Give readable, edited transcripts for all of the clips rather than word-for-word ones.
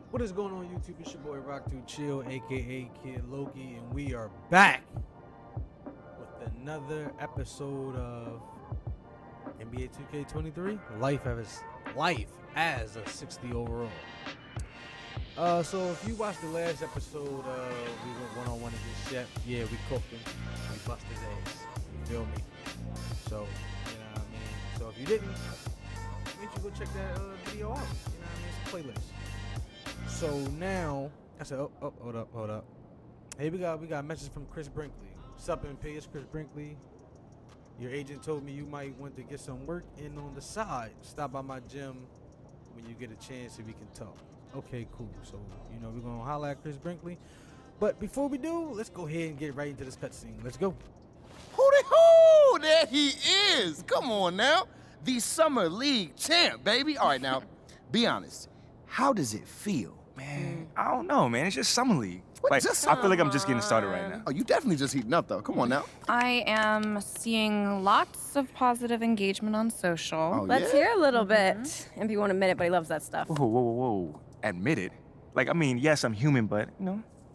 What is going on YouTube? It's your boy Rock2Chill, aka Kid Loki, and we are back with another episode of NBA 2K23. Life as a 60 overall. So if you watched the last episode, we went one-on-one against Shep. Yeah, we cooked him. We busted his ass. You feel me? So, you know what I mean? So if you didn't, make sure you go check that video out. You know what I mean? It's a playlist. So now, I said, hold up. Hey, we got a message from Chris Brinkley. What's up, MP? It's Chris Brinkley. Your agent told me you might want to get some work in on the side. Stop by my gym when you get a chance so we can talk. Okay, cool. So, we're going to holler at Chris Brinkley. But before we do, let's go ahead and get right into this cutscene. Let's go. Hooty-hoo! There he is! Come on now. The Summer League champ, baby. All right, now, be honest. How does it feel? Man, I don't know, man. It's just Summer League. What, Like, just I feel like I'm just getting started right now. Oh, you definitely just heating up, though. Come on now. I am seeing lots of positive engagement on social. Oh, Let's yeah? hear a little bit. MP won't admit it, but he loves that stuff. Whoa. Admit it. Like, I mean, yes, I'm human, but,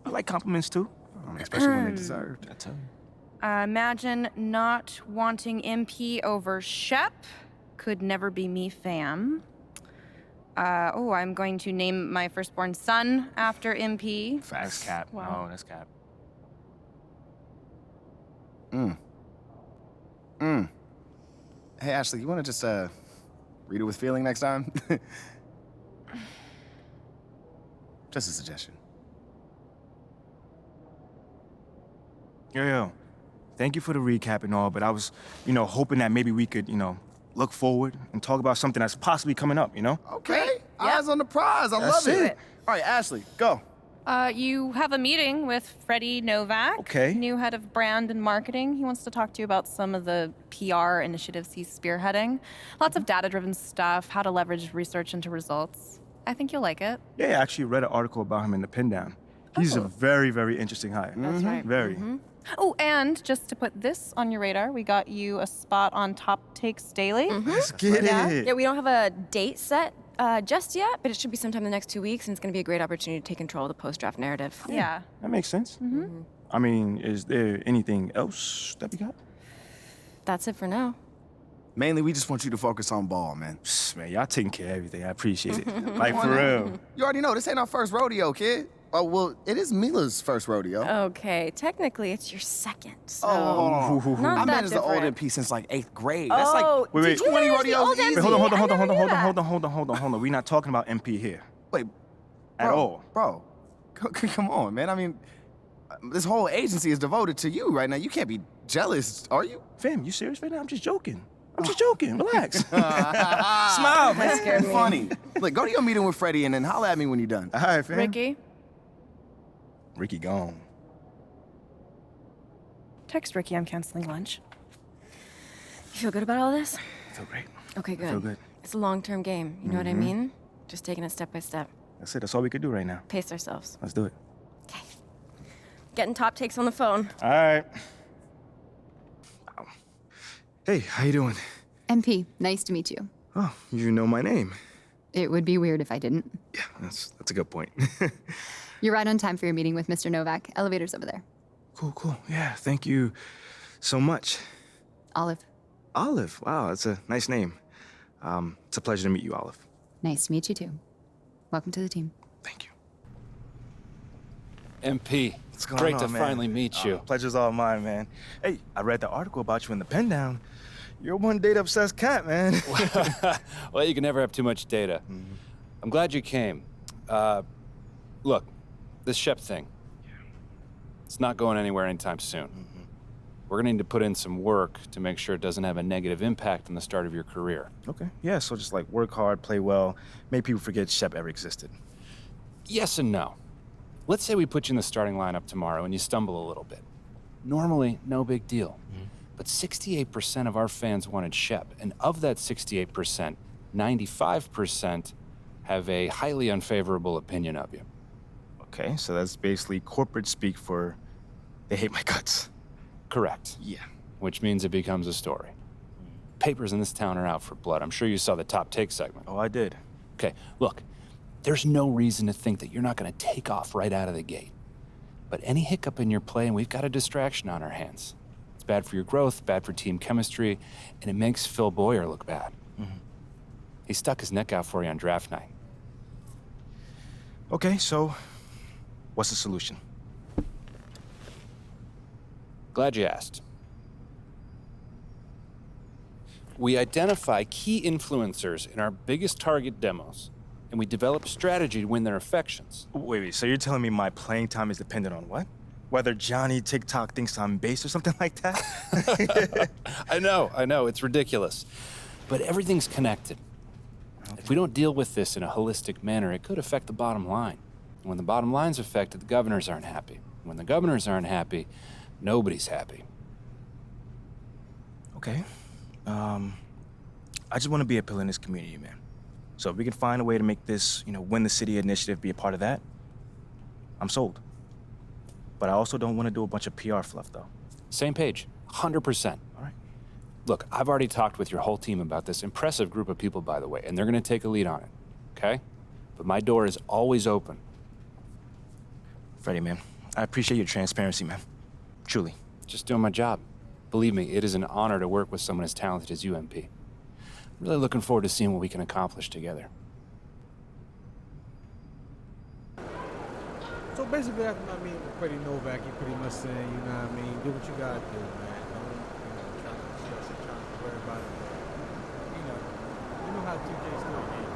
I like compliments too. Especially when they deserved. I tell you. Imagine not wanting MP over Shep. Could never be me, fam. I'm going to name my firstborn son after MP. Facts, Cap. Wow. No, that's Cap. Hey, Ashley, you want to just, read it with feeling next time? Just a suggestion. Yo. Thank you for the recap and all, but I was, hoping that maybe we could, look forward and talk about something that's possibly coming up, Okay. Eyes on the prize. I That's love it. All right, Ashley, go. You have a meeting with Freddie Novak, Okay. new head of brand and marketing. He wants to talk to you about some of the PR initiatives he's spearheading. Lots of data-driven stuff, how to leverage research into results. I think you'll like it. Yeah, I actually read an article about him in the Pin Down. He's a very, very interesting hire. That's right. Very. Oh, and just to put this on your radar, we got you a spot on Top Takes Daily. Let's get it. Yeah, we don't have a date set just yet, but it should be sometime in the next 2 weeks, and it's going to be a great opportunity to take control of the post-draft narrative. Yeah. That makes sense. I mean, is there anything else that we got? That's it for now. Mainly, we just want you to focus on ball, man. Psst, man, y'all taking care of everything. I appreciate it. Like, for real. You already know, this ain't our first rodeo, kid. Oh, well, it is Mila's first rodeo. Okay, technically it's your second, so... Oh, Not I that managed the old different. MP since like 8th grade. That's Oh, like Wait, did you 20 manage the rodeos old easy. MP? Wait, hold I never knew that. on. Hold on. We're not talking about MP here. Wait, At bro, all. Bro, come on, man. I mean, this whole agency is devoted to you right now. You can't be jealous, are you? Fam, you serious right now? I'm just joking. Relax. Smile, man. scared me. Funny. Look, go to your meeting with Freddie and then holler at me when you're done. All right, fam. Ricky, gone. text Ricky I'm canceling lunch. You feel good about all this? I feel great. Okay, good. feel good. It's a long-term game, you know what I mean? Just taking it step by step. That's it. That's all we could do right now. Pace ourselves. Let's do it. Okay. Getting top takes on the phone. All right. Ow. Hey, how you doing? MP, nice to meet you. Oh, you know my name. It would be weird if I didn't. Yeah, that's a good point. You're right on time for your meeting with Mr. Novak. Elevator's over there. Cool. Yeah, thank you so much. Olive, Olive. Wow, that's a nice name. It's a pleasure to meet you, Olive. nice to meet you too. Welcome to the team. Thank you. MP, What's going great on, to man? finally meet you. Pleasure's all mine, man. Hey, I read the article about you in the Pen Down. You're one data-obsessed cat, man. Well, you can never have too much data. I'm glad you came. Look, this Shep thing, it's not going anywhere anytime soon. We're gonna need to put in some work to make sure it doesn't have a negative impact on the start of your career. Okay. Yeah, so just like work hard, play well, make people forget Shep ever existed. Yes and no. Let's say we put you in the starting lineup tomorrow and you stumble a little bit. Normally, no big deal. But 68% of our fans wanted Shep, and of that 68%, 95% have a highly unfavorable opinion of you. Okay, so that's basically corporate speak for they hate my guts. Correct. Yeah. Which means it becomes a story. Papers in this town are out for blood. I'm sure you saw the top take segment. Oh, I did. Okay, look, There's no reason to think that you're not going to take off right out of the gate. But any hiccup in your play, and we've got a distraction on our hands. It's bad for your growth, bad for team chemistry, and it makes Phil Boyer look bad. He stuck his neck out for you on draft night. Okay, so what's the solution? Glad you asked. We identify key influencers in our biggest target demos, and we develop strategy to win their affections. Wait, so you're telling me my playing time is dependent on what? Whether Johnny TikTok thinks I'm base or something like that? I know, it's ridiculous. But everything's connected. If we don't deal with this in a holistic manner, it could affect the bottom line. And when the bottom line's affected, the governors aren't happy. When the governors aren't happy, nobody's happy. Okay. I just want to be a pillar in this community, man. So if we can find a way to make this, Win the City initiative be a part of that, I'm sold. But I also don't want to do a bunch of PR fluff, though. Same page, 100%. All right. Look, I've already talked with your whole team about this impressive group of people, by the way, and they're going to take a lead on it, okay? But my door is always open. Freddie, man, I appreciate your transparency, man. Truly. Just doing my job. Believe me, it is an honor to work with someone as talented as you, MP. I'm really looking forward to seeing what we can accomplish together. So basically, after my meeting with Freddie Novak, he pretty much saying, you know what I mean, do what you gotta do, man. Don't, try to stress it, trying to worry about it. You know how 2K still game.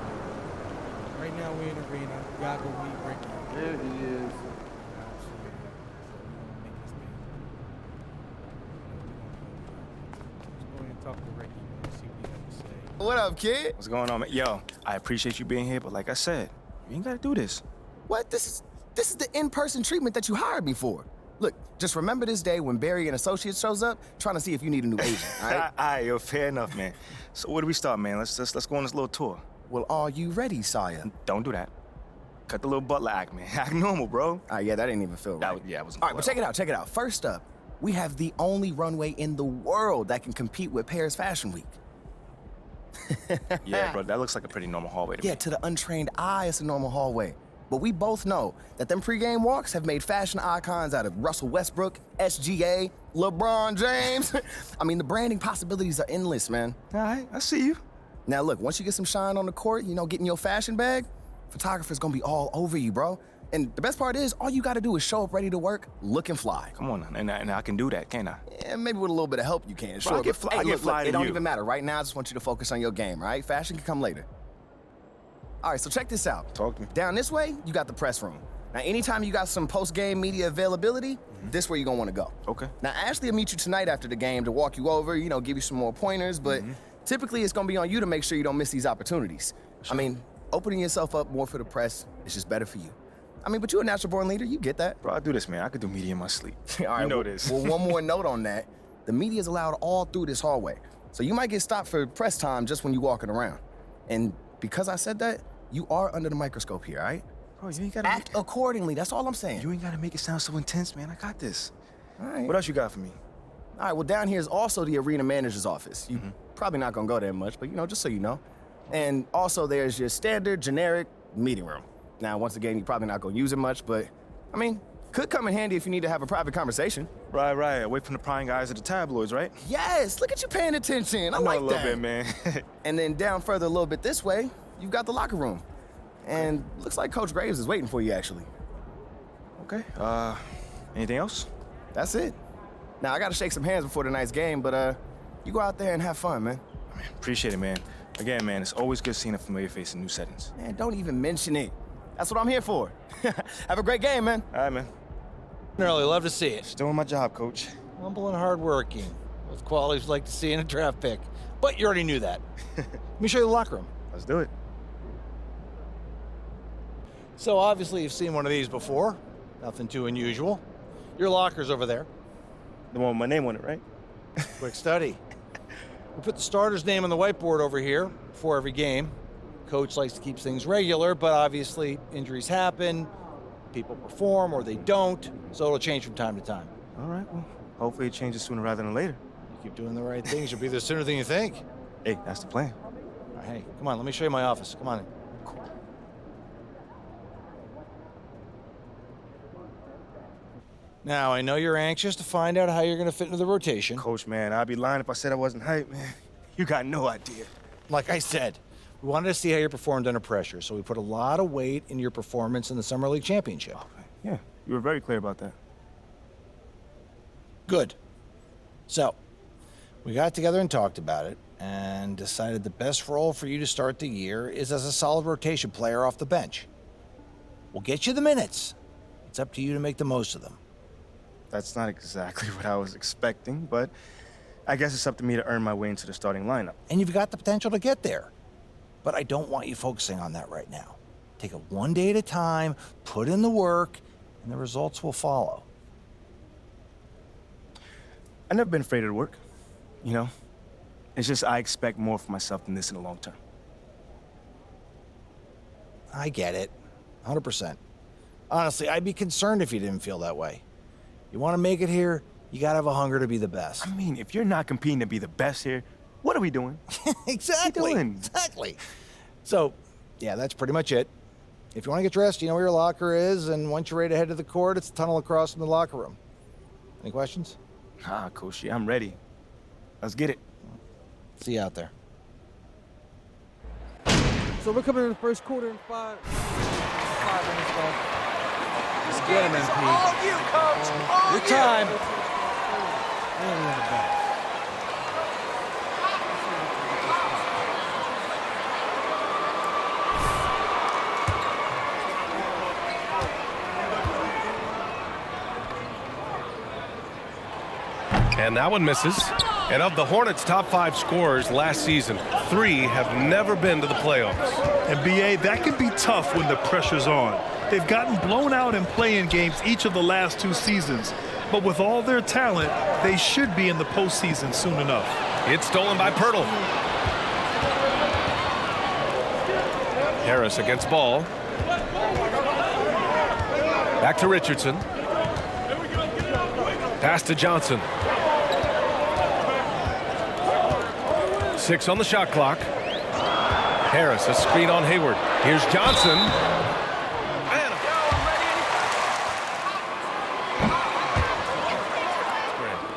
Right now we're in the arena. We gotta go meet Ricky. There he is. Talk to Ricky, man, see what he has to say. What up, kid? What's going on, man? Yo, I appreciate you being here, but like I said, you ain't gotta do this. What? This is the in-person treatment that you hired me for. Look, just remember this day when Barry and Associates shows up, trying to see if you need a new agent, all right? All right, yo, fair enough, man. So where do we start, man? Let's go on this little tour. Well, are you ready, Saya? Don't do that. Cut the little butler act, man. Act normal, bro. Yeah, that didn't even feel right. Yeah, it wasn't All right, but clever. check it out. First up, we have the only runway in the world that can compete with Paris Fashion Week. Yeah, bro, that looks like a pretty normal hallway to me. Yeah, to the untrained eye, it's a normal hallway. But we both know that them pregame walks have made fashion icons out of Russell Westbrook, SGA, LeBron James. I mean, the branding possibilities are endless, man. All right, I see you. Now, look, once you get some shine on the court, getting your fashion bag, photographer's gonna be all over you, bro. And the best part is, all you gotta do is show up ready to work, looking fly. Come on, and I can do that, can't I? Yeah, maybe with a little bit of help you can, sure. I get but, fly- hey, I get look, fly it to don't you. even matter. Right now, I just want you to focus on your game, all right? Fashion can come later. All right, so check this out. Talk to me. Down this way, you got the press room. Now, anytime you got some post-game media availability, this where you're gonna wanna go. Okay. Now, Ashley will meet you tonight after the game to walk you over, give you some more pointers, but typically it's gonna be on you to make sure you don't miss these opportunities. I mean, opening yourself up more for the press is just better for you. I mean, but you're a natural-born leader, you get that. Bro, I do this, man. I could do media in my sleep. All right, you know well, this. Well, one more note on that. The media is allowed all through this hallway. So you might get stopped for press time just when you're walking around. And because I said that, you are under the microscope here, all right? Bro, you ain't gotta Act accordingly, that's all I'm saying. You ain't gotta make it sound so intense, man. I got this. All right. What else you got for me? All right, well, down here is also the arena manager's office. You probably not gonna go there much, but just so you know. And also there's your standard, generic meeting room. Now, once again, you're probably not gonna use it much, but I mean, could come in handy if you need to have a private conversation. Right. Away from the prying eyes of the tabloids, right? Yes, look at you paying attention. I know like a little that. bit, man. And then down further a little bit this way, you've got the locker room. And looks like Coach Graves is waiting for you, actually. Okay. Anything else? That's it. Now, I gotta shake some hands before tonight's game, but you go out there and have fun, man. Man, appreciate it, man. Again, man, it's always good seeing a familiar face in new settings. Man, don't even mention it. That's what I'm here for. Have a great game, man. All right, man. Early, love to see it. Just doing my job, coach. Humble and hardworking. Those qualities we like to see in a draft pick. But you already knew that. Let me show you the locker room. Let's do it. So obviously you've seen one of these before. Nothing too unusual. Your locker's over there. The one with my name on it, right? Quick study. We put the starter's name on the whiteboard over here before every game. Coach likes to keep things regular, but obviously injuries happen, people perform or they don't, so it'll change from time to time. All right, well, hopefully it changes sooner rather than later. You keep doing the right things, you'll be there sooner than you think. Hey, that's the plan. All right, hey, come on, let me show you my office. Come on in. Now, I know you're anxious to find out how you're going to fit into the rotation. Coach, man, I'd be lying if I said I wasn't hyped, man. You got no idea. Like I said, we wanted to see how you performed under pressure, so we put a lot of weight in your performance in the Summer League Championship. Yeah, you were very clear about that. Good. So, we got together and talked about it and decided the best role for you to start the year is as a solid rotation player off the bench. We'll get you the minutes. It's up to you to make the most of them. That's not exactly what I was expecting, but I guess it's up to me to earn my way into the starting lineup. And you've got the potential to get there. But I don't want you focusing on that right now. Take it one day at a time, put in the work, and the results will follow. I've never been afraid of the work, you know? It's just I expect more for myself than this in the long term. I get it. 100%. Honestly, I'd be concerned if you didn't feel that way. You want to make it here, you got to have a hunger to be the best. I mean, if you're not competing to be the best here, what are we doing? Exactly. What are you doing? Exactly. So, yeah, that's pretty much it. If you want to get dressed, you know where your locker is, and once you're ready to head to the court, it's the tunnel across from the locker room. Any questions? Ah, Coach, I'm ready. Let's get it. See you out there. So we're coming in the first quarter in 5 minutes left. Just get him, MP. All you, Coach. All Your you. time. And we're in the back. And that one misses. And of the Hornets' top 5 scorers last season, 3 have never been to the playoffs. And BA, that can be tough when the pressure's on. They've gotten blown out in play-in games each of the last 2 seasons. But with all their talent, they should be in the postseason soon enough. It's stolen by Pirtle. Harris against Ball. Back to Richardson. Pass to Johnson. 6 on the shot clock. Harris, a screen on Hayward. Here's Johnson.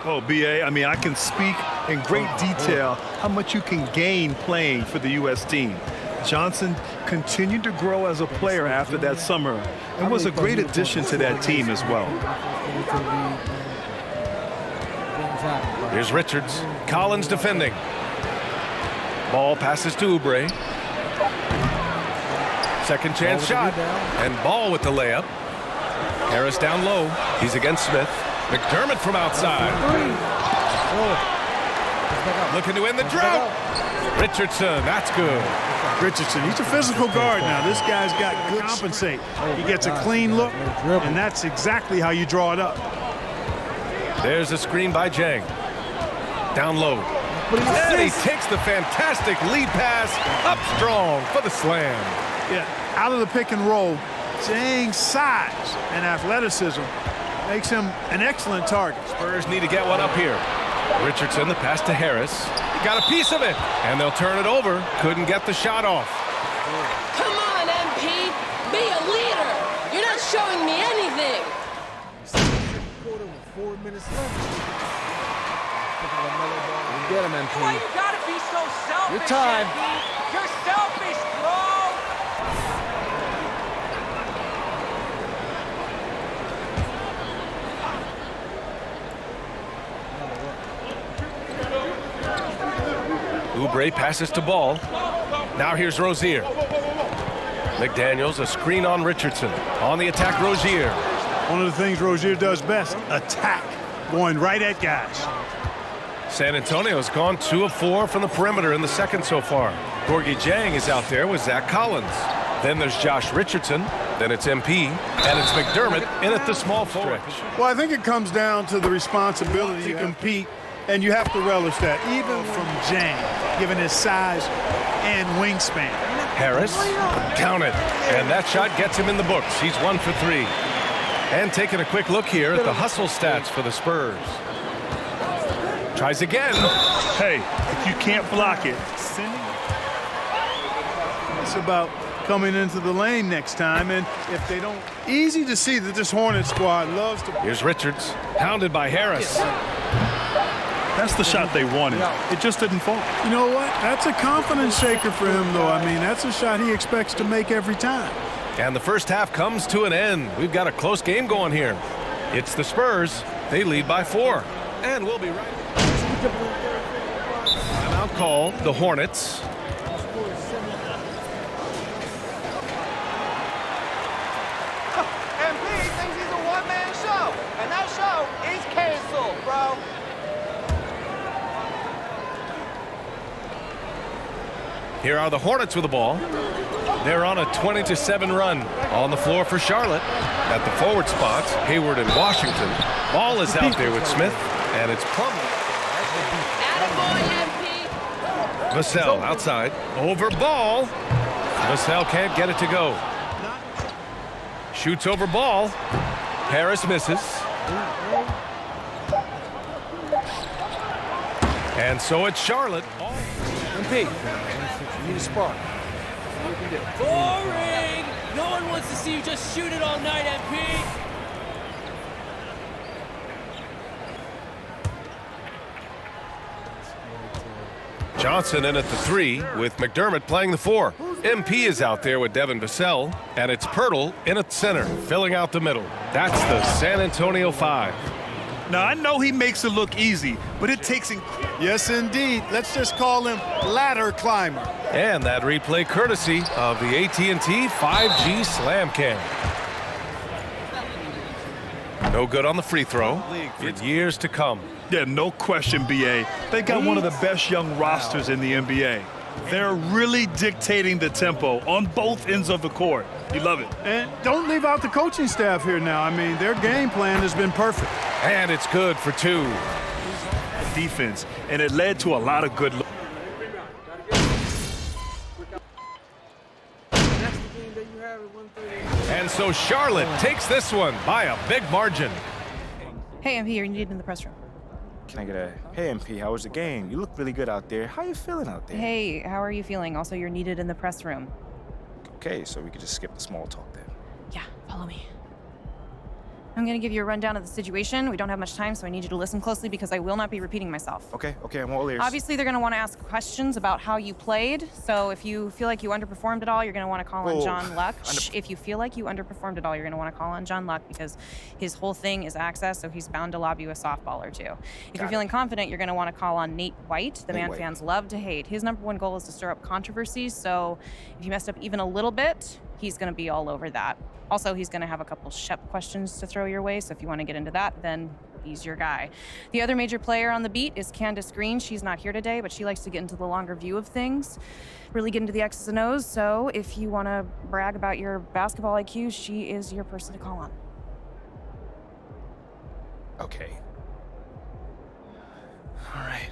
Oh, BA, I mean, I can speak in great detail how much you can gain playing for the U.S. team. Johnson continued to grow as a player after that summer and was a great addition to that team as well. Here's Richards. Collins defending. Ball passes to Oubre. Second chance shot. And Ball with the layup. Harris down low. He's against Smith. McDermott from outside. Looking to end the drought. Richardson, that's good. Richardson, he's a physical guard now. This guy's got good compensate. He gets a clean look, and that's exactly how you draw it up. There's a screen by Jang. Down low. And he takes the fantastic lead pass up strong for the slam. Yeah, out of the pick and roll, Jang's size and athleticism makes him an excellent target. Spurs need to get one up here. Richardson, the pass to Harris. He got a piece of it, and they'll turn it over. Couldn't get the shot off. Come on, MP. Be a leader. You're not showing me anything. Quarter with 4 minutes left. Get him, MP. Why you gotta be so selfish, Your time. MP? You're selfish, bro. Oubre passes to Ball. Now here's Rozier. McDaniels, a screen on Richardson. On the attack, Rozier. One of the things Rozier does best, attack, going right at guys. San Antonio's gone 2 of 4 from the perimeter in the second so far. Gorgie Jang is out there with Zach Collins. Then there's Josh Richardson. Then it's MP. And it's McDermott in at the small forward. Well, I think it comes down to the responsibility to compete, and you have to relish that, even from Jang, given his size and wingspan. Harris, count it. And that shot gets him in the books. He's 1 for 3. And taking a quick look here at the hustle stats for the Spurs. Tries again. Hey, if you can't block it, it's about coming into the lane next time, and if they don't... Easy to see that this Hornet squad loves to... Here's Richards, pounded by Harris. That's the shot they wanted. It just didn't fall. You know what? That's a confidence shaker for him, though. I mean, that's a shot he expects to make every time. And the first half comes to an end. We've got a close game going here. It's the Spurs. They lead by 4. And we'll be right back. Timeout call, the Hornets. MP thinks he's a one-man show, and that show is canceled, bro. Here are the Hornets with the ball. They're on a 20-7 run. On the floor for Charlotte. At the forward spots, Hayward and Washington. Ball is out there with Smith, and it's Plumlee. Vassell outside. Over ball. Vassell can't get it to go. Shoots over ball. Harris misses. And so it's Charlotte. MP, you need a spark. Boring! No one wants to see you just shoot it all night, MP! Johnson in at the 3 with McDermott playing the 4. MP is out there with Devin Vassell, and it's Pirtle in at center, filling out the middle. That's the San Antonio 5. Now, I know he makes it look easy, but it takes... Yes, indeed. Let's just call him ladder climber. And that replay courtesy of the AT&T 5G Slam Cam. No good on the free throw. In years to come. Yeah, no question, B.A. They got one of the best young rosters in the NBA. They're really dictating the tempo on both ends of the court. You love it. And don't leave out the coaching staff here now. I mean, their game plan has been perfect. And it's good for 2. Defense, and it led to a lot of good... And so Charlotte takes this one by a big margin. Hey, MP, you're needed in the press room. Can I get a, hey, MP, how was the game? You look really good out there. How you feeling out there? Hey, how are you feeling? Also, you're needed in the press room. Okay, so we could just skip the small talk then. Yeah, follow me. I'm going to give you a rundown of the situation. We don't have much time, so I need you to listen closely because I will not be repeating myself. Okay, I'm all ears. Obviously, they're going to want to ask questions about how you played. So if you feel like you underperformed at all, you're going to want to call on John Luck. If you feel like you underperformed at all, you're going to want to call on John Luck because his whole thing is access, so he's bound to lob you a softball or 2. If you're feeling confident, you're going to want to call on Nate White, the man fans love to hate. His #1 goal is to stir up controversies, so if you messed up even a little bit, he's going to be all over that. Also, he's going to have a couple Shep questions to throw your way, so if you want to get into that, then he's your guy. The other major player on the beat is Candace Green. She's not here today, but she likes to get into the longer view of things, really get into the X's and O's, so if you want to brag about your basketball IQ, she is your person to call on. Okay. All right,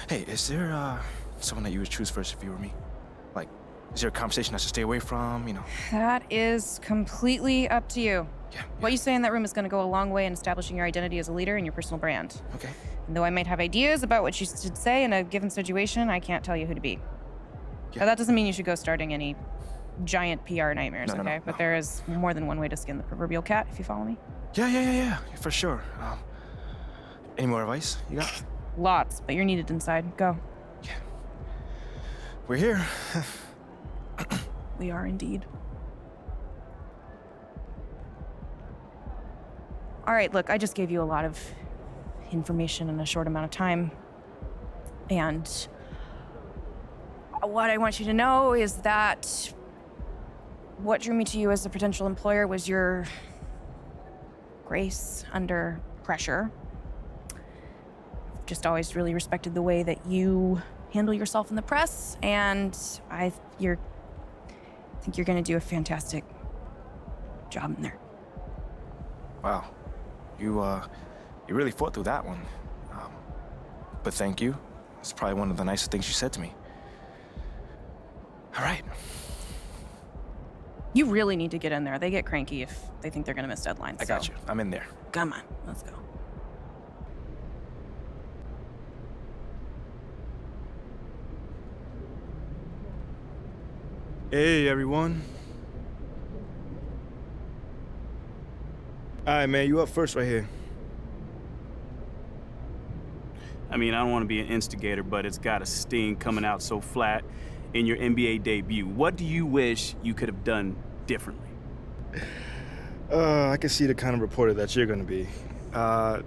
hey, is there, someone that you would choose first if you were me? Like, is there a conversation I should stay away from, you know? That is completely up to you. Yeah. What you say in that room is going to go a long way in establishing your identity as a leader and your personal brand. Okay. And though I might have ideas about what you should say in a given situation, I can't tell you who to be. Yeah. Now, that doesn't mean you should go starting any giant PR nightmares, No, okay? no. But there is more than one way to skin the proverbial cat, if you follow me. Yeah, for sure. Any more advice you got? Lots, but you're needed inside. Go. Yeah. We're here. We are indeed. All right, look, I just gave you a lot of information in a short amount of time. And what I want you to know is that what drew me to you as a potential employer was your grace under pressure. I've just always really respected the way that you handle yourself in the press, and I think you're going to do a fantastic job in there. Wow. You really fought through that one. But thank you. It's probably one of the nicest things you said to me. All right. You really need to get in there. They get cranky if they think they're going to miss deadlines. I got you. I'm in there. Come on, let's go. Hey, everyone. All right, man, you up first right here. I mean, I don't want to be an instigator, but it's got a sting coming out so flat in your NBA debut. What do you wish you could have done differently? I can see the kind of reporter that you're gonna be. I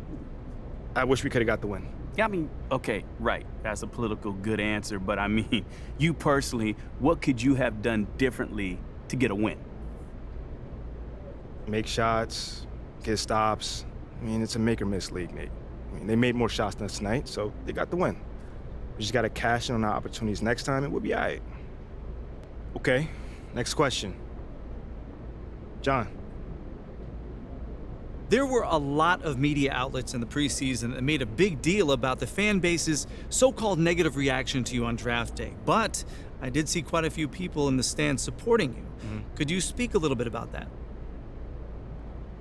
wish we could have got the win. Yeah, I mean, okay, right. That's a political good answer, but I mean, you personally, what could you have done differently to get a win? Make shots, get stops. I mean, it's a make or miss league, Nate. I mean, they made more shots than us tonight, so they got the win. We just gotta cash in on our opportunities next time and we'll be all right. Okay, next question. John. There were a lot of media outlets in the preseason that made a big deal about the fan base's so-called negative reaction to you on draft day. But I did see quite a few people in the stands supporting you. Could you speak a little bit about that?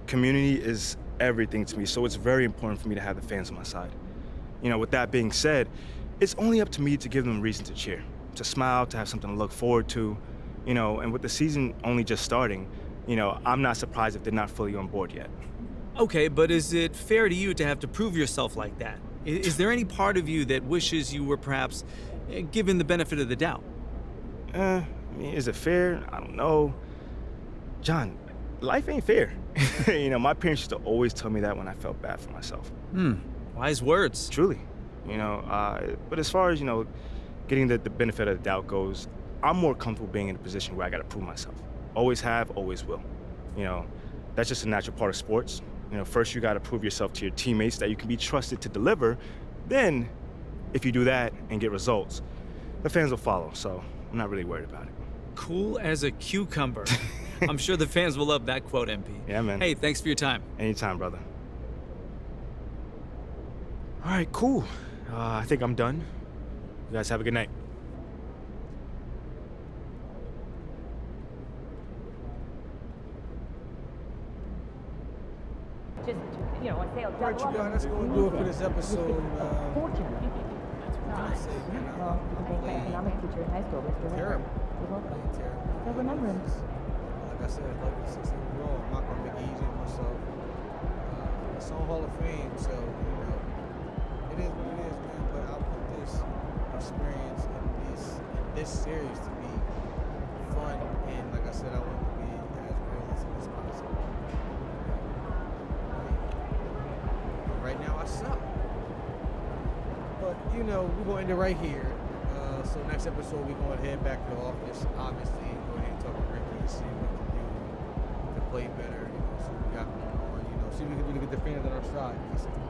Community is everything to me, so it's very important for me to have the fans on my side. You know, with that being said, it's only up to me to give them a reason to cheer, to smile, to have something to look forward to. You know, and with the season only just starting, you know, I'm not surprised if they're not fully on board yet. Okay, but is it fair to you to have to prove yourself like that? Is there any part of you that wishes you were perhaps given the benefit of the doubt? I mean, is it fair? I don't know. John, life ain't fair. You know, my parents used to always tell me that when I felt bad for myself. Wise words. Truly. You know, but as far as, you know, getting the benefit of the doubt goes, I'm more comfortable being in a position where I gotta prove myself. Always have, always will. You know, that's just a natural part of sports. You know, first you gotta prove yourself to your teammates that you can be trusted to deliver. Then, if you do that and get results, the fans will follow, so I'm not really worried about it. Cool as a cucumber. I'm sure the fans will love that quote, MP. Yeah, man. Hey, thanks for your time. Anytime, brother. All right, cool. I think I'm done. You guys have a good night. Just, you know, say, all right, you guys, that's going to do it for this episode. Economic teacher in high school. Terrible. They'll remember him. Like I said, like 16 overall, I'm not going to make it easy on myself. It's on Hall of Fame, so, you know, it is what it is, man. But I want this experience in this series to be fun, and like I said, I want it to be as realistic as possible. Right now, I suck. But, you know, we're going to end it right here. So next episode, we're going to head back to the office, obviously, and go ahead and talk to Ricky and see what we can do to play better, you know, see what we got going on, you know, see what we can do to get the fans on our side, basically.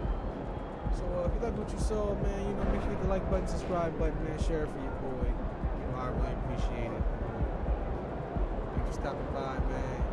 So if you like what you saw, man, you know, make sure you hit the like button, subscribe button, man, share it for your boy. You know, I really appreciate it. Thanks for stopping by, man.